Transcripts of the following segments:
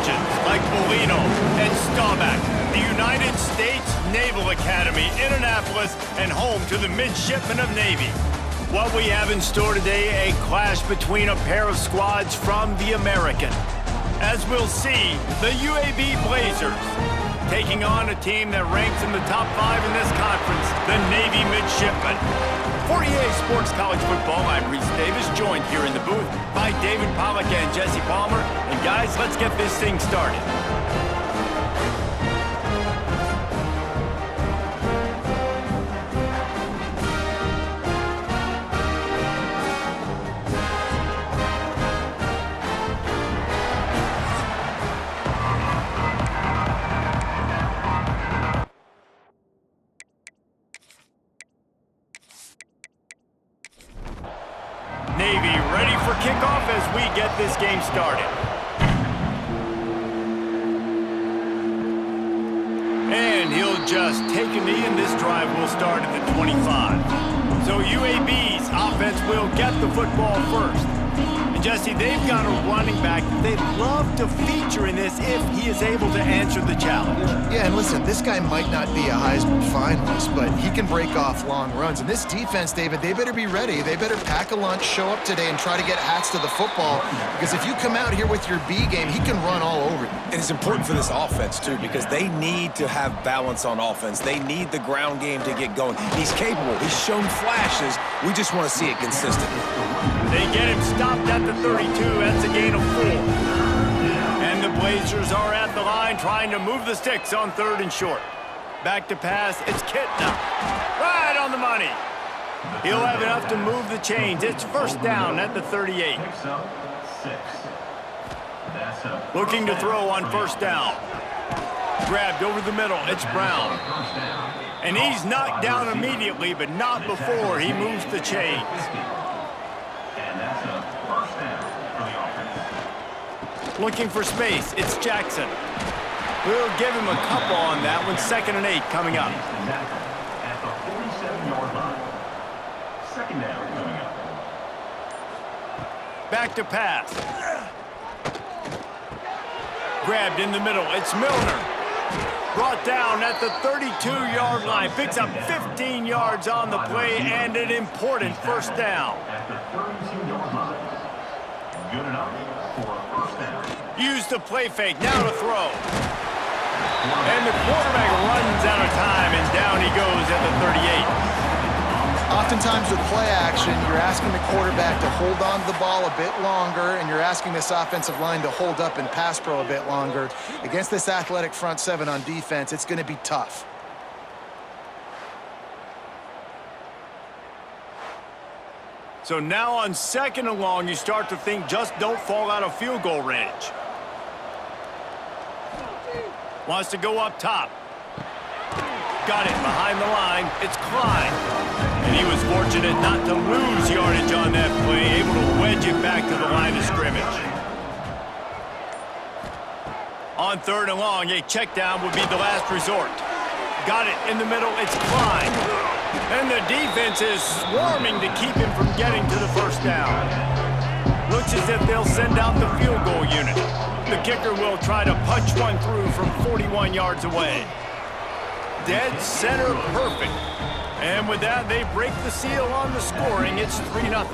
legends like Bolino and Staubach, the United States Naval Academy, Indianapolis, and home to the Midshipmen of Navy. What we have in store today, a clash between a pair of squads from the American. As we'll see, the UAB Blazers taking on a team that ranks in the top 5 in this conference, the Navy Midshipmen. For EA Sports College Football, I'm Reese Davis, joined here in the booth by David Pollack and Jesse Palmer. And guys, let's get this thing started. Navy ready for kickoff as we get this game started. And he'll just take a knee, and this drive will start at the 25. So UAB's offense will get the football first. And Jesse, they've got a running back that they'd love to feature in this if he is able to answer the challenge. Yeah, and listen, this guy might not be a Heisman finalist, but he can break off long runs. And this defense, David, they better be ready. They better pack a lunch, show up today, and try to get hats to the football. Because if you come out here with your B game, he can run all over you. And it's important for this offense, too, because they need to have balance on offense. They need the ground game to get going. He's capable. He's shown flashes. We just want to see it consistently. They get him stopped at the 32. That's a gain of 4. And the Blazers are at the line trying to move the sticks on 3rd and short. Back to pass. It's Kitna. Right on the money. He'll have enough to move the chains. It's first down at the 38. Looking to throw on first down. Grabbed over the middle. It's Brown. And he's knocked down immediately, but not before he moves the chains. Looking for space. It's Jackson. We'll give him a couple on that one. 2nd and 8 coming up. At the 47-yard line. 2nd down coming up. Back to pass. Grabbed in the middle. It's Milner. Brought down at the 32-yard line. Picks up 15 yards on the play and an important first down. At the 32-yard line. Good enough for a first down. Use the play fake. Now to throw. And the quarterback runs out of time, and down he goes at the 38. Oftentimes with play action, you're asking the quarterback to hold on to the ball a bit longer, and you're asking this offensive line to hold up and pass pro a bit longer. Against this athletic front 7 on defense, it's going to be tough. So now on 2nd and long, you start to think just don't fall out of field goal range. Wants to go up top. Got it behind the line. It's Klein. And he was fortunate not to lose yardage on that play, able to wedge it back to the line of scrimmage. On 3rd and long, a check down would be the last resort. Got it in the middle. It's Klein. And the defense is swarming to keep him from getting to the first down. Looks as if they'll send out the field goal unit. The kicker will try to punch one through from 41 yards away. Dead center perfect. And with that, they break the seal on the scoring. It's 3-0.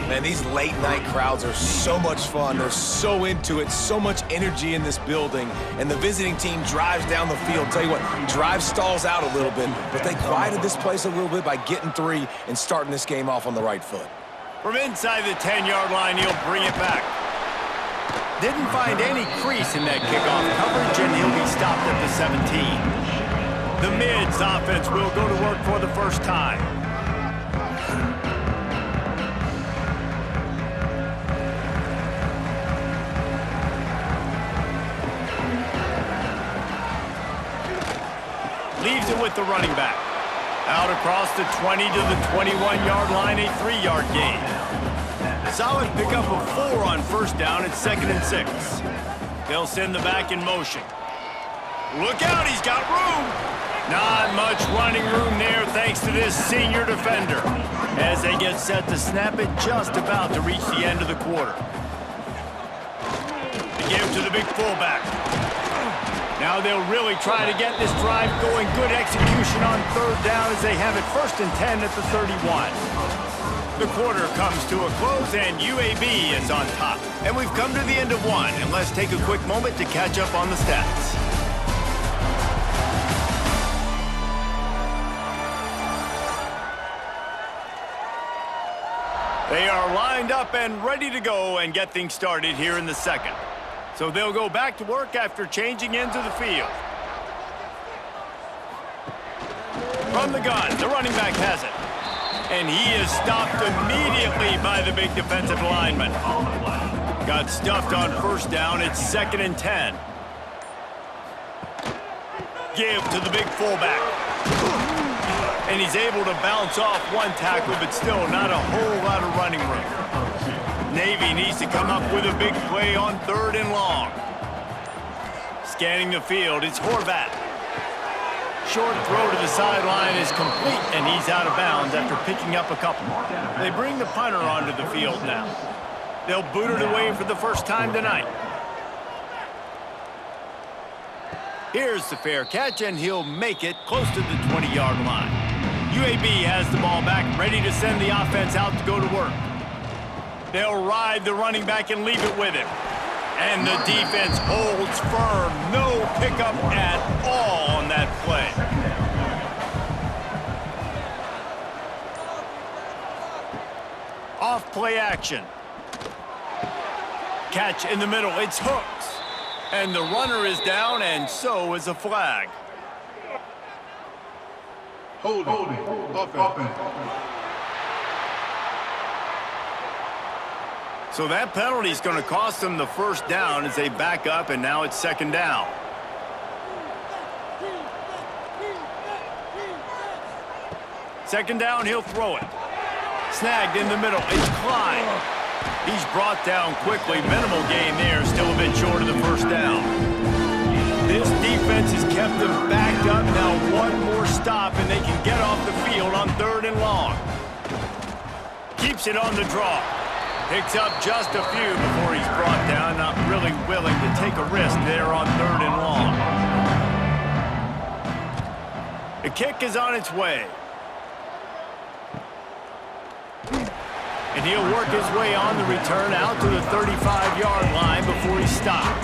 Man, these late-night crowds are so much fun. They're so into it, so much energy in this building. And the visiting team drives down the field. Tell you what, drive stalls out a little bit, but they quieted this place a little bit by getting 3 and starting this game off on the right foot. From inside the 10-yard line, he'll bring it back. Didn't find any crease in that kickoff coverage, and he'll be stopped at the 17. The Mids offense will go to work for the first time. Leaves it with the running back. Out across the 20 to the 21-yard line, a 3-yard gain. Solid pickup of 4 on first down at 2nd and 6. They'll send the back in motion. Look out, he's got room. Not much running room there thanks to this senior defender. As they get set to snap it, just about to reach the end of the quarter. The give to the big fullback. Now they'll really try to get this drive going. Good execution on third down as they have it 1st and 10 at the 31. The quarter comes to a close and UAB is on top. And we've come to the end of one, and let's take a quick moment to catch up on the stats. They are lined up and ready to go and get things started here in the second. So they'll go back to work after changing into the field. From the gun, the running back has it. And he is stopped immediately by the big defensive lineman. Got stuffed on 1st down. It's 2nd and 10. Give to the big fullback. And he's able to bounce off one tackle, but still not a whole lot of running room. Navy needs to come up with a big play on 3rd and long. Scanning the field, it's Horvat. Short throw to the sideline is complete, and he's out of bounds after picking up a couple. They bring the punter onto the field now. They'll boot it away for the first time tonight. Here's the fair catch, and he'll make it close to the 20-yard line. UAB has the ball back, ready to send the offense out to go to work. They'll ride the running back and leave it with him. And the defense holds firm. No pickup at all on that play. Off play action. Catch in the middle. It's Hooks. And the runner is down, and so is a flag. Hold it. Offense. So that penalty is going to cost them the 1st down as they back up, and now it's 2nd down. Second down, he'll throw it. Snagged in the middle. It's Klein. He's brought down quickly. Minimal gain there. Still a bit short of the 1st down. This defense has kept them backed up. Now one more stop, and they can get off the field on 3rd and long. Keeps it on the draw. Picks up just a few before he's brought down. Not really willing to take a risk there on 3rd and long. The kick is on its way. And he'll work his way on the return out to the 35-yard line before he's stopped.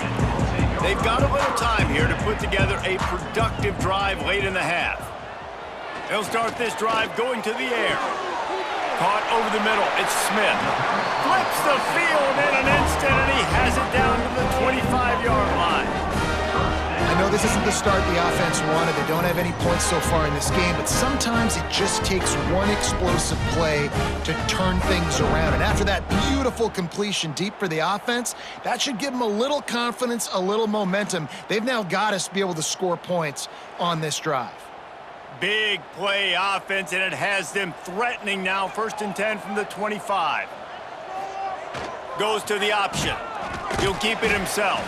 They've got a little time here to put together a productive drive late in the half. They'll start this drive going to the air. Caught over the middle. It's Smith. Flips the field in an instant, and he has it down to the 25-yard line. I know this isn't the start the offense wanted. They don't have any points so far in this game, but sometimes it just takes one explosive play to turn things around. And after that beautiful completion deep for the offense, that should give them a little confidence, a little momentum. They've now got us to be able to score points on this drive. Big play offense, and it has them threatening now. 1st and 10 from the 25. Goes to the option. He'll keep it himself.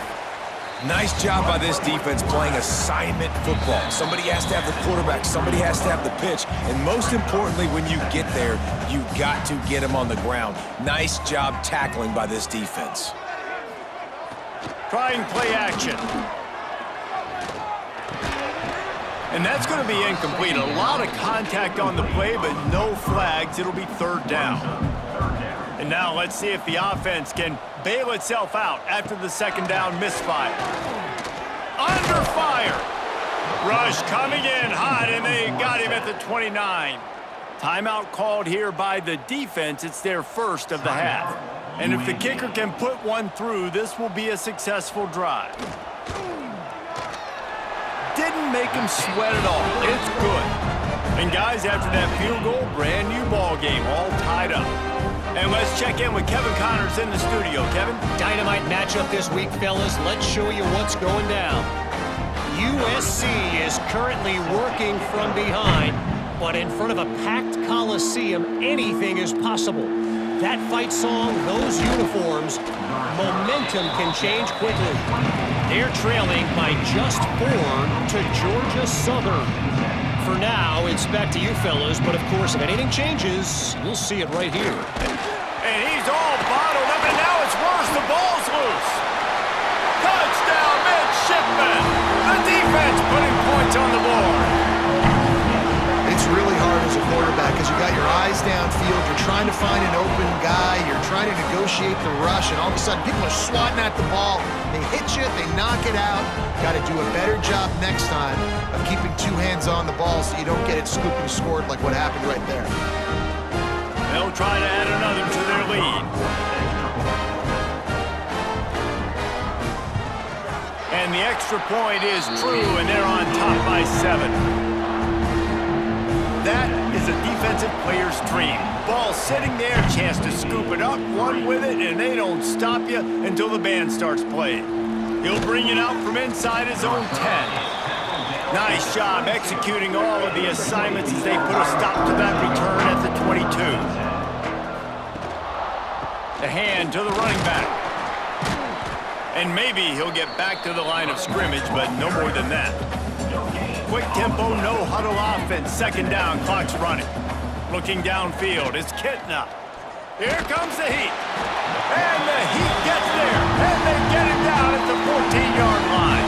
Nice job by this defense playing assignment football. Somebody has to have the quarterback. Somebody has to have the pitch. And most importantly, when you get there, you got to get him on the ground. Nice job tackling by this defense. Trying play action. And that's going to be incomplete. A lot of contact on the play, but no flags. It'll be 3rd down. And now let's see if the offense can bail itself out after the 2nd down misfire. Under fire. Rush coming in hot, and they got him at the 29. Timeout called here by the defense. It's their 1st of the half. And if the kicker can put one through, this will be a successful drive. Didn't make him sweat at all. It's good. And guys, after that field goal, brand new ball game, all tied up. And let's check in with Kevin Connors in the studio. Kevin? Dynamite matchup this week, fellas. Let's show you what's going down. USC is currently working from behind, but in front of a packed Coliseum, anything is possible. That fight song, those uniforms, momentum can change quickly. They're trailing by just 4 to Georgia Southern. For now, it's back to you fellas, but of course, if anything changes, you'll see it right here. And he's all bottled up, and now it's worse. The ball's loose. Touchdown! defense putting points on the board. It's really hard as a quarterback because you got your eyes downfield. You're trying to find an open guy. You're trying to negotiate the rush, and all of a sudden people are swatting at the ball. They hit you, they knock it out. Got to do a better job next time of keeping two hands on the ball so you don't get it scooped and scored like what happened right there. They'll try to add another to their lead. And the extra point is true, and they're on top by 7. That is a defensive player's dream. Ball sitting there, chance to scoop it up, run with it, and they don't stop you until the band starts playing. He'll bring it out from inside his own 10. Nice job executing all of the assignments as they put a stop to that return at the 22. The hand to the running back. And maybe he'll get back to the line of scrimmage, but no more than that. Quick tempo, no huddle offense. Second down, clock's running. Looking downfield, it's Kitna. Here comes the heat. And the heat gets there. And they get it down at the 14-yard line.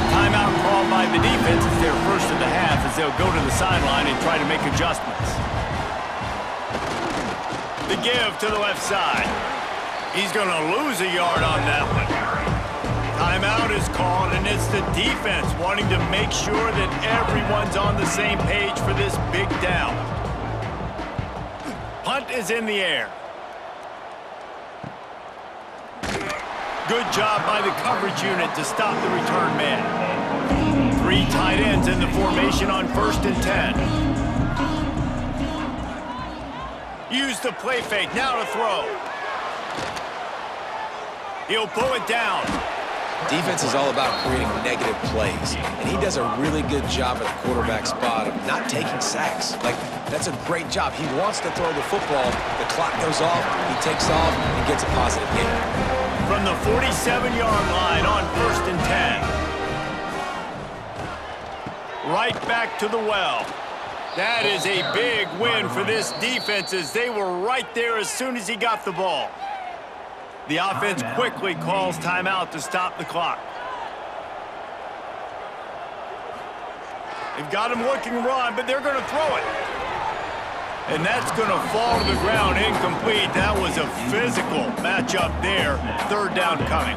Timeout called by the defense. It's their first of the half as they'll go to the sideline and try to make adjustments. The give to the left side. He's going to lose a yard on that one. Timeout is called, and it's the defense wanting to make sure that everyone's on the same page for this big down. Punt is in the air. Good job by the coverage unit to stop the return man. 3 tight ends in the formation on 1st and 10. Use the play fake, now to throw. He'll pull it down. Defense is all about creating negative plays, and he does a really good job at the quarterback spot of not taking sacks. Like, that's a great job. He wants to throw the football. The clock goes off, he takes off, and gets a positive gain. From the 47-yard line on 1st and 10. Right back to the well. That is a big win for this defense as they were right there as soon as he got the ball. The offense quickly calls timeout to stop the clock. They've got him looking run, but they're going to throw it. And that's going to fall to the ground incomplete. That was a physical matchup there. 3rd down coming.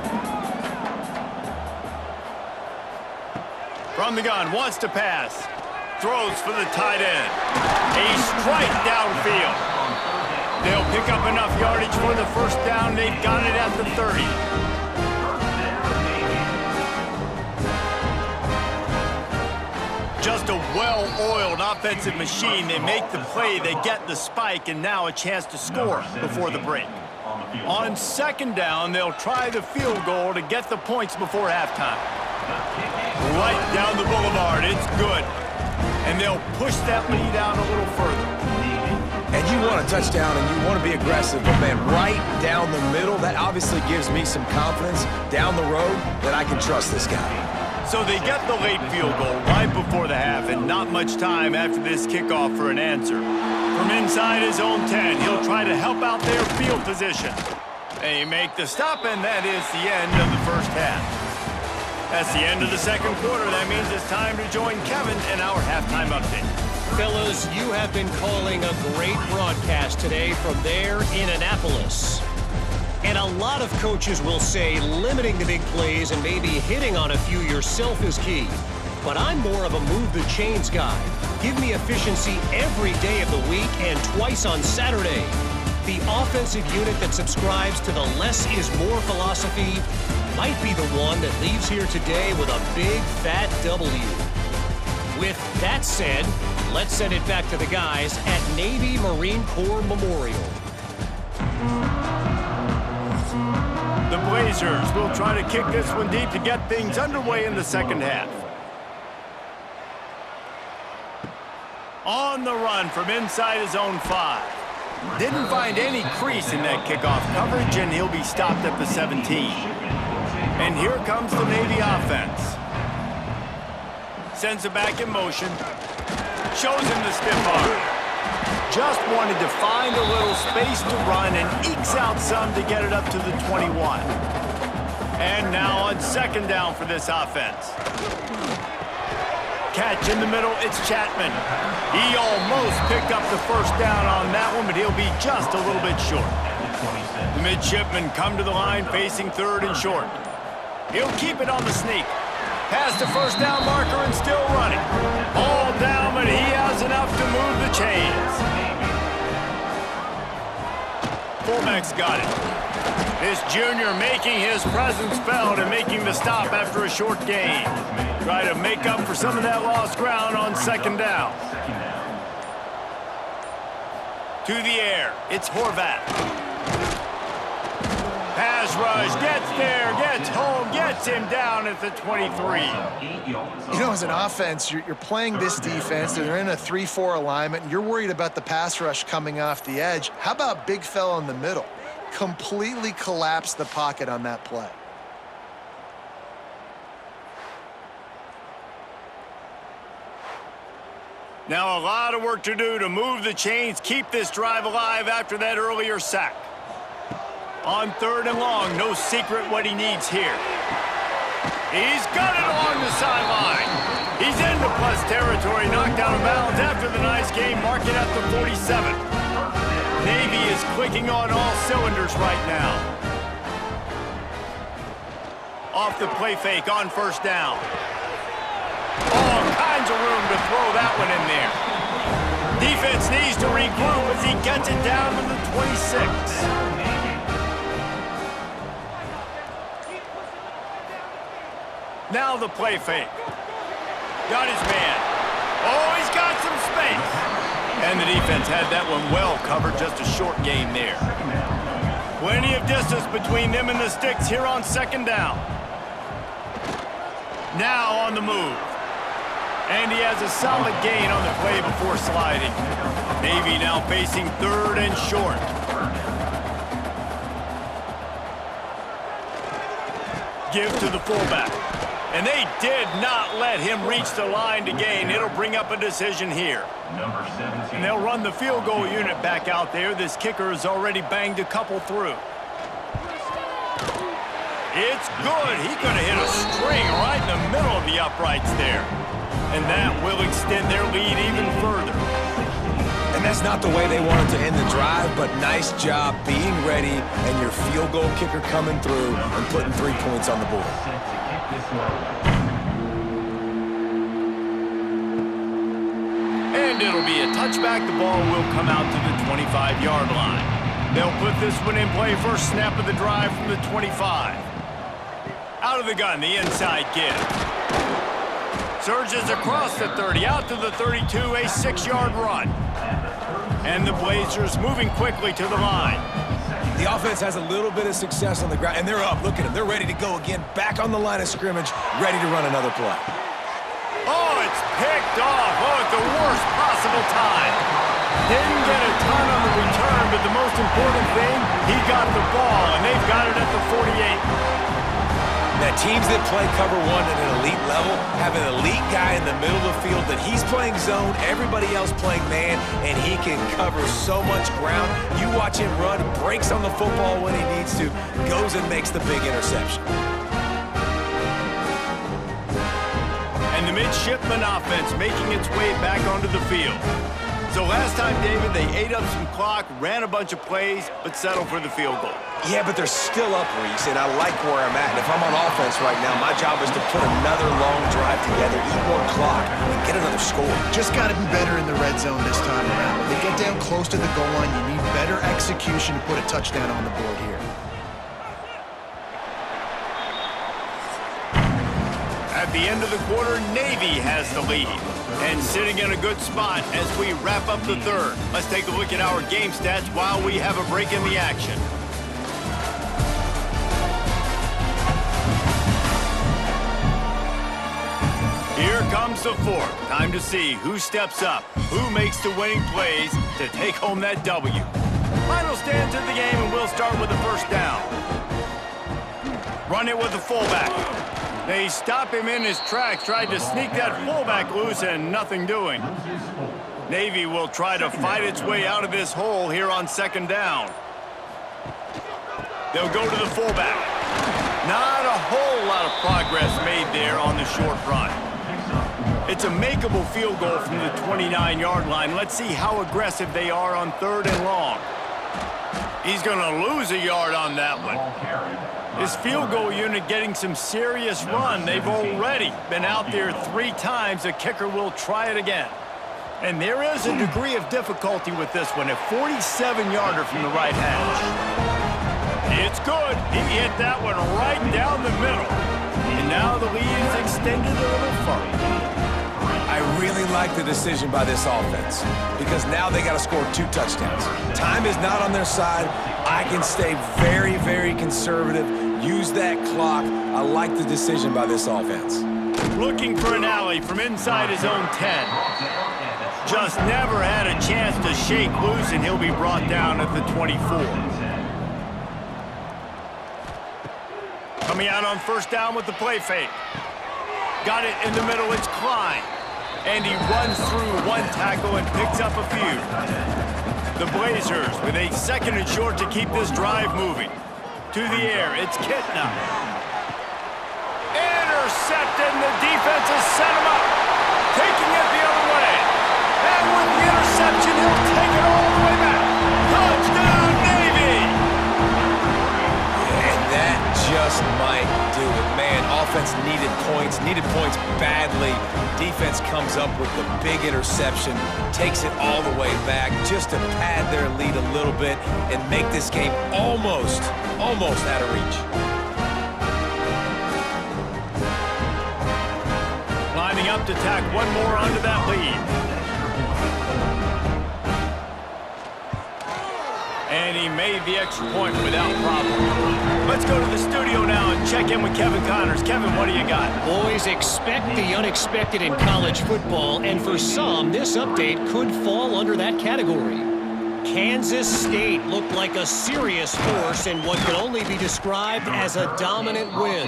From the gun, wants to pass. Throws for the tight end. A strike downfield. They'll pick up enough yardage for the first down. They've got it at the 30. Just a well-oiled offensive machine. They make the play, they get the spike, and now a chance to score before the break. On 2nd down, they'll try the field goal to get the points before halftime. Right down the boulevard, it's good. And they'll push that lead out a little further. And you want a touchdown and you want to be aggressive, but man, right down the middle, that obviously gives me some confidence down the road that I can trust this guy. So they get the late field goal right before the half, and not much time after this kickoff for an answer. From inside his own 10, he'll try to help out their field position. They make the stop, and that is the end of the first half. That's the end of the second quarter. That means it's time to join Kevin in our halftime update. Fellas, you have been calling a great broadcast today from there in Annapolis. And a lot of coaches will say limiting the big plays and maybe hitting on a few yourself is key. But I'm more of a move the chains guy. Give me efficiency every day of the week and twice on Saturday. The offensive unit that subscribes to the less is more philosophy might be the one that leaves here today with a big fat W. With that said, let's send it back to the guys at Navy Marine Corps Memorial. The Blazers will try to kick this one deep to get things underway in the second half. On the run from inside his own 5. Didn't find any crease in that kickoff coverage, and he'll be stopped at the 17. And here comes the Navy offense. Sends it back in motion. Shows him the stiff arm. Just wanted to find a little space to run and ekes out some to get it up to the 21. And now on 2nd down for this offense. catch in the middle. It's Chapman. He almost picked up the first down on that one, but he'll be just a little bit short. The midshipmen come to the line facing third and short. He'll keep it on the sneak. Past the first down marker and still running. All down, but he has enough to move the chains. Fullback's got it. This junior making his presence felt and making the stop after a short gain. Try to make up for some of that lost ground on second down. To the air, it's Horvath. Pass rush, gets there, gets home, gets him down at the 23. You know, as an offense, you're playing this defense. They're in a 3-4 alignment, and you're worried about the pass rush coming off the edge. How about big fella in the middle? Completely collapsed the pocket on that play. Now a lot of work to do to move the chains, keep this drive alive after that earlier sack. On third and long, no secret what he needs here. He's got it along the sideline. He's into plus territory, knocked out of bounds after the nice game, marking at the 47. Navy is clicking on all cylinders right now. Off the play fake on first down. All kinds of room to throw that one in there. Defense needs to regroup as he gets it down to the 26. Now the play fake. Got his man. Oh, he's got some space. And the defense had that one well covered, just a short gain there. Plenty of distance between them and the sticks here on second down. Now on the move. And he has a solid gain on the play before sliding. Navy now facing third and short. Give to the fullback. And they did not let him reach the line to gain. It'll bring up a decision here. And they'll run the field goal unit back out there. This kicker has already banged a couple through. It's good. He could have hit a string right in the middle of the uprights there. And that will extend their lead even further. And that's not the way they wanted to end the drive, but nice job being ready and your field goal kicker coming through and putting 3 points on the board. And it'll be a touchback. The ball will come out to the 25-yard line. They'll put this one in play first snap of the drive from the 25. Out of the gun, the inside give. Surges across the 30, out to the 32, a 6-yard run. And the Blazers moving quickly to the line. The offense has a little bit of success on the ground, and they're up. Look at them. They're ready to go again, back on the line of scrimmage, ready to run another play. Oh, it's picked off. Oh, at the worst possible time. Didn't get a ton on the return, but the most important thing, he got the ball, and they've got it at the 48. Now, teams that play cover one at an elite level have an elite guy in the middle of the field that he's playing zone, everybody else playing man, and he can cover so much ground. You watch him run, breaks on the football when he needs to, goes and makes the big interception. And the midshipman offense making its way back onto the field. So last time, David, they ate up some clock, ran a bunch of plays, but settled for the field goal. Yeah, but they're still up, Reese, and I like where I'm at. And if I'm on offense right now, my job is to put another long drive together, eat more clock, and get another score. Just got to be better in the red zone this time around. When they get down close to the goal line, you need better execution to put a touchdown on the board here. At the end of the quarter, Navy has the lead. And sitting in a good spot as we wrap up the third. Let's take a look at our game stats while we have a break in the action. Here comes the fourth. Time to see who steps up, who makes the winning plays to take home that W. Final stands of the game, and we'll start with the first down. Run it with the fullback. They stop him in his tracks, tried to sneak that fullback loose, and nothing doing. Navy will try to fight its way out of this hole here on second down. They'll go to the fullback. Not a whole lot of progress made there on the short run. It's a makeable field goal from the 29-yard line. Let's see how aggressive they are on 3rd and long. He's going to lose a yard on that one. His field goal unit getting some serious run. They've already been out there 3 times. The kicker will try it again. And there is a degree of difficulty with this one. A 47-yarder from the right hash. It's good. He hit that one right down the middle. And now the lead is extended a little further. I really like the decision by this offense because now they got to score 2 touchdowns. Time is not on their side. I can stay very, very conservative, use that clock. I like the decision by this offense. Looking for an alley from inside his own 10. Just never had a chance to shake loose, and he'll be brought down at the 24. Coming out on 1st down with the play fake. Got it in the middle, it's Klein. And he runs through 1 tackle and picks up a few. The Blazers with a 2nd and short to keep this drive moving. To the air, it's Kitna. Intercepted, and the defense has set him up. Taking it the other way. And with the interception, he'll take it all the way back. Touchdown, Navy! And that just might do it. Man, offense needed points badly. Defense comes up with the big interception, takes it all the way back just to pad their lead a little bit and make this game almost out of reach. Lining up to tack one more onto that lead. And he made the extra point without problem. Let's go to the studio now and check in with Kevin Connors. Kevin, what do you got? Boys, expect the unexpected in college football, and for some, this update could fall under that category. Kansas State looked like a serious force in what could only be described as a dominant win.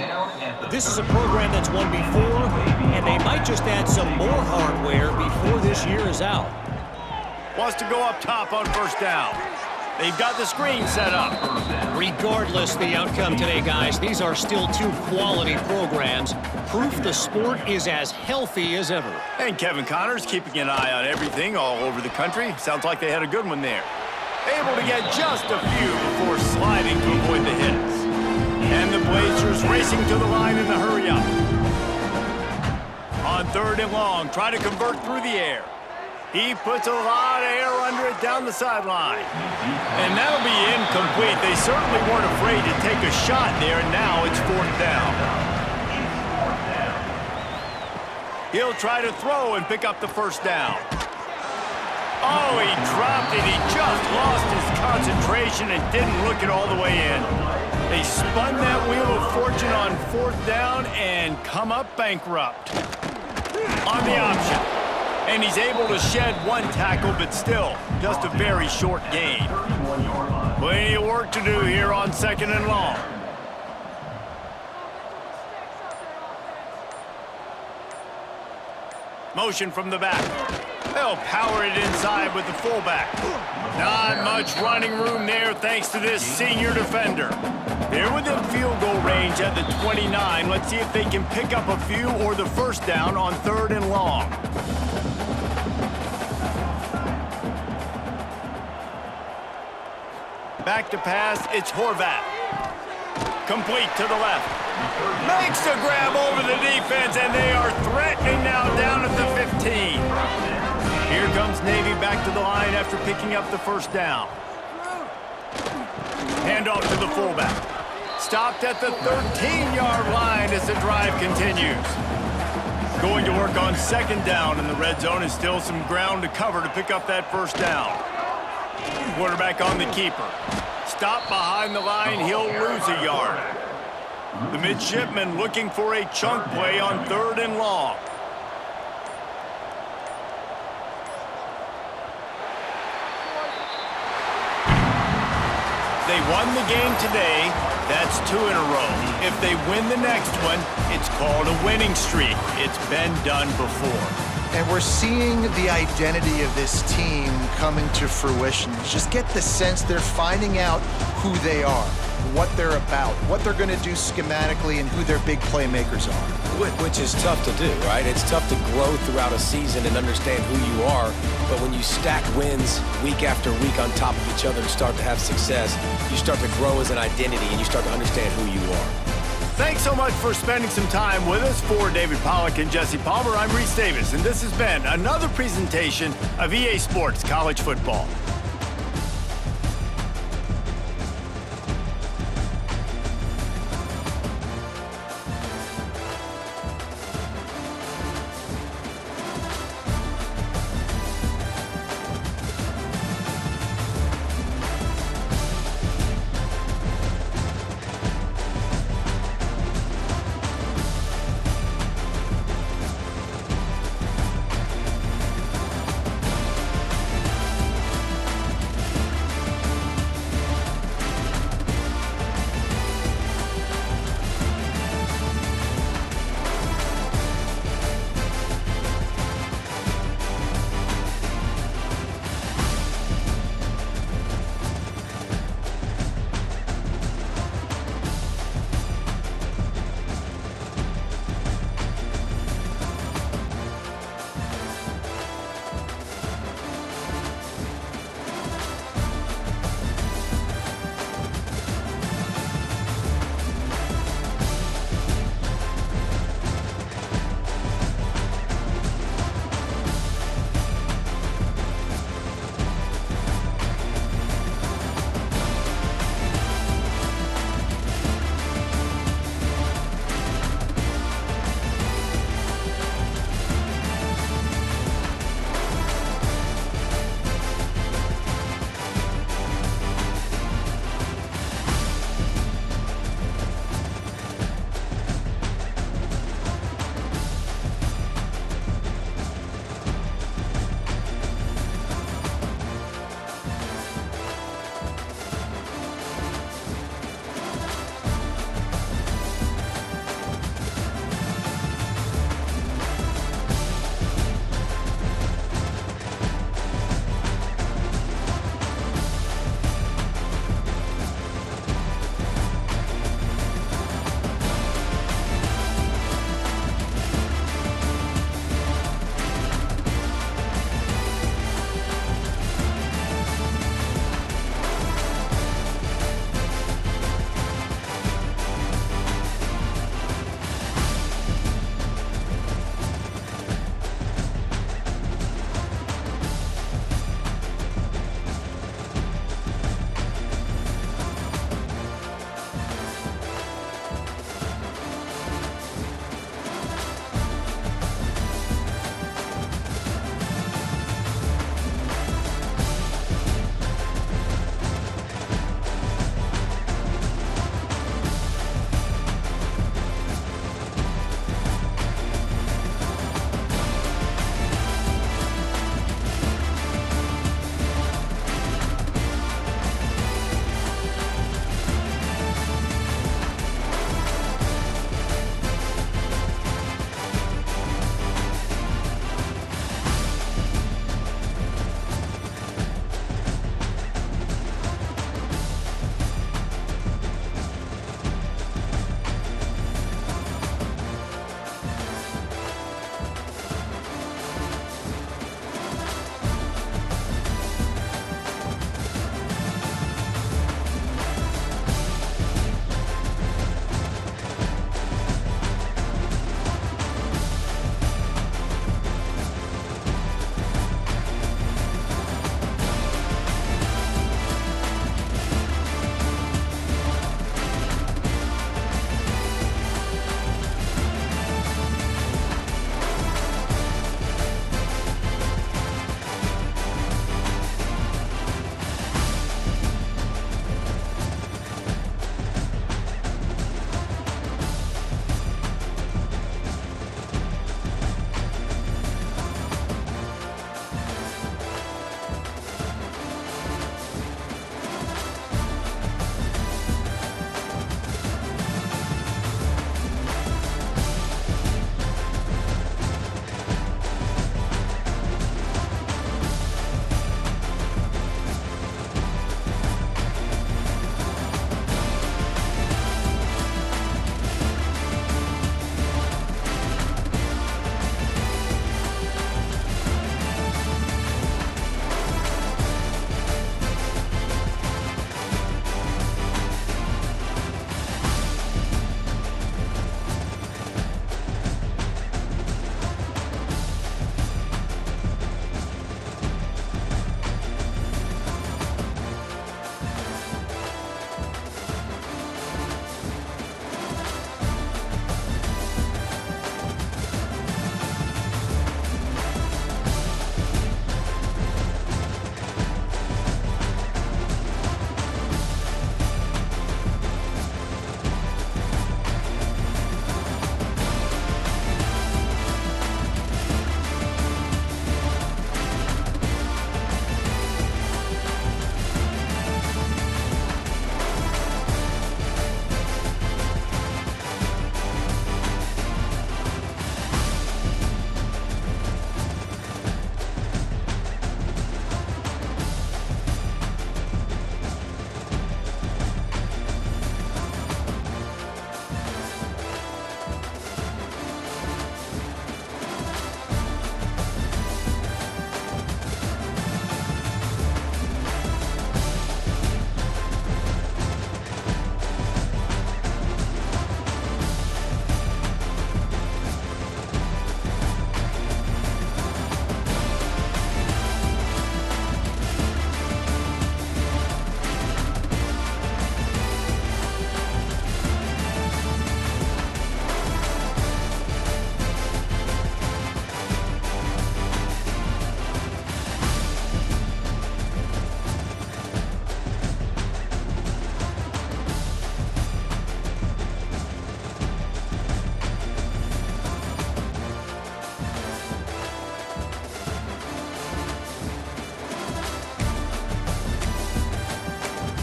This is a program that's won before, and they might just add some more hardware before this year is out. Wants to go up top on 1st down. They've got the screen set up. Regardless the outcome today, guys, these are still 2 quality programs. Proof the sport is as healthy as ever. And Kevin Connors keeping an eye on everything all over the country. Sounds like they had a good one there. Able to get just a few before sliding to avoid the hits. And the Blazers racing to the line in the hurry up. On 3rd and long, try to convert through the air. He puts a lot of air under it down the sideline. And that'll be incomplete. They certainly weren't afraid to take a shot there, and now it's 4th down. He'll try to throw and pick up the 1st down. Oh, he dropped it. He just lost his concentration and didn't look it all the way in. They spun that wheel of fortune on 4th down and come up bankrupt. On the option. And he's able to shed 1 tackle, but still, just a very short gain. Plenty of work to do here on 2nd and long. Motion from the back. They'll power it inside with the fullback. Not much running room there thanks to this senior defender. They're within field goal range at the 29. Let's see if they can pick up a few or the 1st down on 3rd and long. Back to pass, it's Horvath. Complete to the left. Makes the grab over the defense, and they are threatening now down at the 15. Here comes Navy back to the line after picking up the 1st down. Handoff to the fullback. Stopped at the 13-yard line as the drive continues. Going to work on 2nd down in the red zone, and still some ground to cover to pick up that 1st down. Quarterback on the keeper. Stop behind the line, he'll lose a yard. The midshipman looking for a chunk play on 3rd and long. They won the game today. That's 2 in a row. If they win the next one, it's called a winning streak. It's been done before. And we're seeing the identity of this team coming to fruition. Just get the sense they're finding out who they are. what they're about, what they're going to do schematically, and who their big playmakers are. Which is tough to do, right? It's tough to grow throughout a season and understand who you are, but when you stack wins week after week on top of each other and start to have success, you start to grow as an identity and you start to understand who you are. Thanks so much for spending some time with us. For David Pollack and Jesse Palmer, I'm Reese Davis, and this has been another presentation of EA Sports College Football.